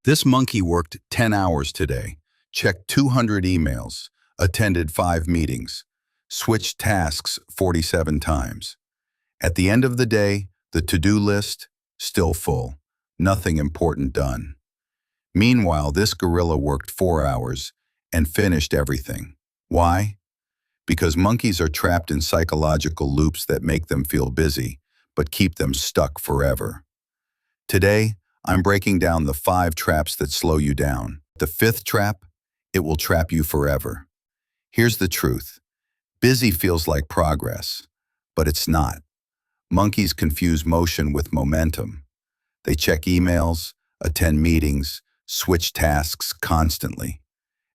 This monkey worked 10 hours today, checked 200 emails, attended 5 meetings, switched tasks 47 times. At the end of the day, the to-do list, still full. Nothing important done. Meanwhile, this gorilla worked 4 hours and finished everything. Why? Because monkeys are trapped in psychological loops that make them feel busy, but keep them stuck forever. Today, I'm breaking down the 5 traps that slow you down. The 5th trap, it will trap you forever. Here's the truth. Busy feels like progress, but it's not. Monkeys confuse motion with momentum. They check emails, attend meetings, switch tasks constantly.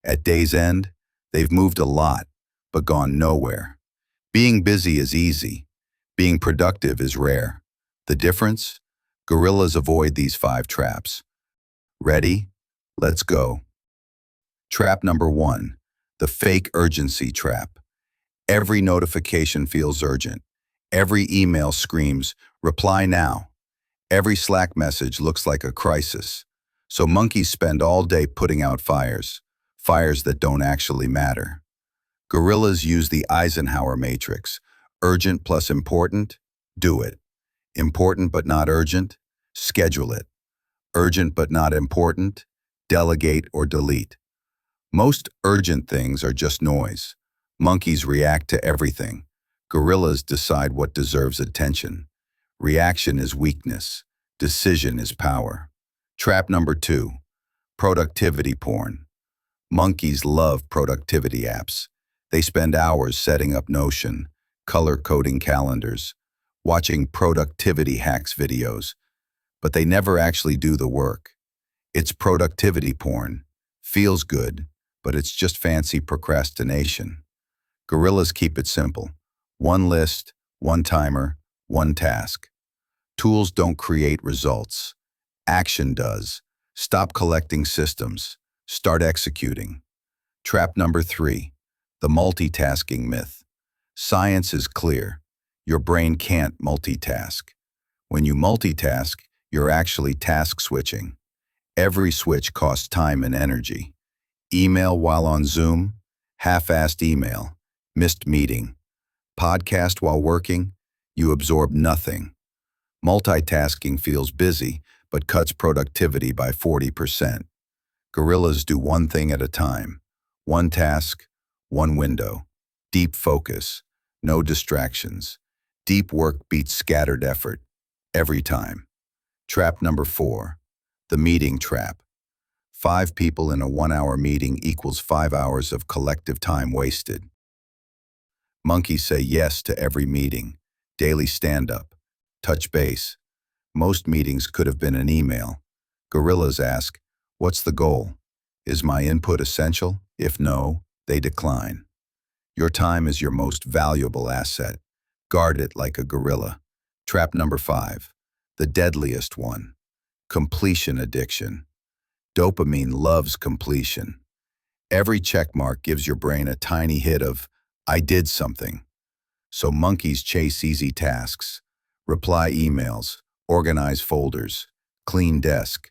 At day's end, they've moved a lot, but gone nowhere. Being busy is easy. Being productive is rare. The difference? Gorillas avoid these 5 traps. Ready? Let's go. Trap number 1, the fake urgency trap. Every notification feels urgent. Every email screams, reply now. Every Slack message looks like a crisis. So monkeys spend all day putting out fires that don't actually matter. Gorillas use the Eisenhower matrix. Urgent plus important? Do it. Important but not urgent? Schedule it. Urgent but not important? Delegate or delete. Most urgent things are just noise. Monkeys react to everything. Gorillas decide what deserves attention. Reaction is weakness. Decision is power. Trap number 2, productivity porn. Monkeys love productivity apps. They spend hours setting up Notion, color-coding calendars, watching productivity hacks videos, but they never actually do the work. It's productivity porn. Feels good, but it's just fancy procrastination. Gorillas keep it simple. 1 list, 1 timer, 1 task. Tools don't create results. Action does. Stop collecting systems. Start executing. Trap number 3, the multitasking myth. Science is clear. Your brain can't multitask. When you multitask, you're actually task switching. Every switch costs time and energy. Email while on Zoom, half-assed email, missed meeting. Podcast while working, you absorb nothing. Multitasking feels busy, but cuts productivity by 40%. Gorillas do one thing at a time. 1 task, 1 window. Deep focus, no distractions. Deep work beats scattered effort, every time. Trap number 4, the meeting trap. 5 people in a 1-hour meeting equals 5 hours of collective time wasted. Monkeys say yes to every meeting, daily stand-up, touch base. Most meetings could have been an email. Gorillas ask, what's the goal? Is my input essential? If no, they decline. Your time is your most valuable asset. Guard it like a gorilla. Trap number 5, the deadliest one, completion addiction. Dopamine loves completion. Every check mark gives your brain a tiny hit of, I did something. So monkeys chase easy tasks, reply emails, organize folders, clean desk.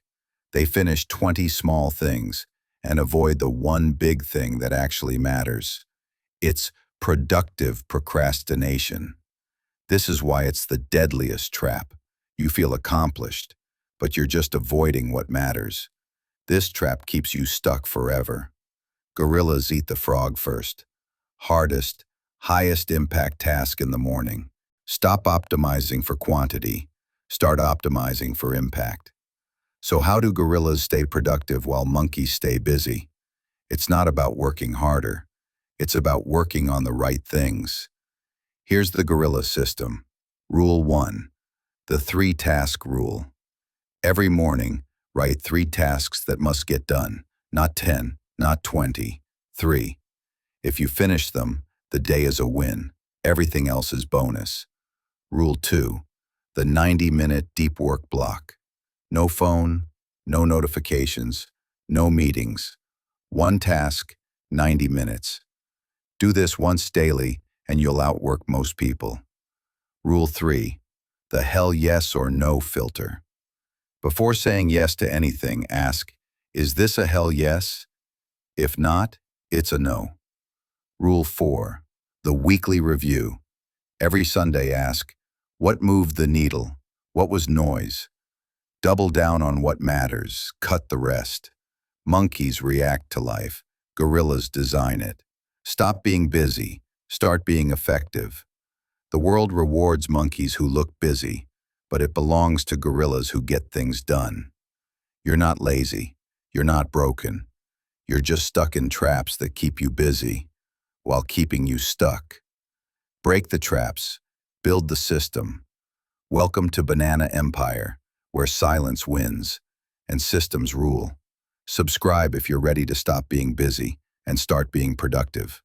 They finish 20 small things and avoid the one big thing that actually matters. It's productive procrastination. This is why it's the deadliest trap. You feel accomplished, but you're just avoiding what matters. This trap keeps you stuck forever. Gorillas eat the frog first. Hardest, highest impact task in the morning. Stop optimizing for quantity. Start optimizing for impact. So how do gorillas stay productive while monkeys stay busy? It's not about working harder. It's about working on the right things. Here's the gorilla system. Rule 1, the 3-task rule. Every morning, write 3 tasks that must get done. Not 10, not 20, 3. If you finish them, the day is a win. Everything else is bonus. Rule 2, the 90-minute deep work block. No phone, no notifications, no meetings. 1 task, 90 minutes. Do this once daily and you'll outwork most people. Rule 3, the hell yes or no filter. Before saying yes to anything, ask, Is this a hell yes? If not, it's a no. Rule 4. The weekly review. Every Sunday ask, what moved the needle? What was noise? Double down on what matters, cut the rest. Monkeys react to life, gorillas design it. Stop being busy, start being effective. The world rewards monkeys who look busy, but it belongs to gorillas who get things done. You're not lazy, you're not broken. You're just stuck in traps that keep you busy while keeping you stuck. Break the traps, build the system. Welcome to Banana Empire, where silence wins and systems rule. Subscribe if you're ready to stop being busy and start being productive.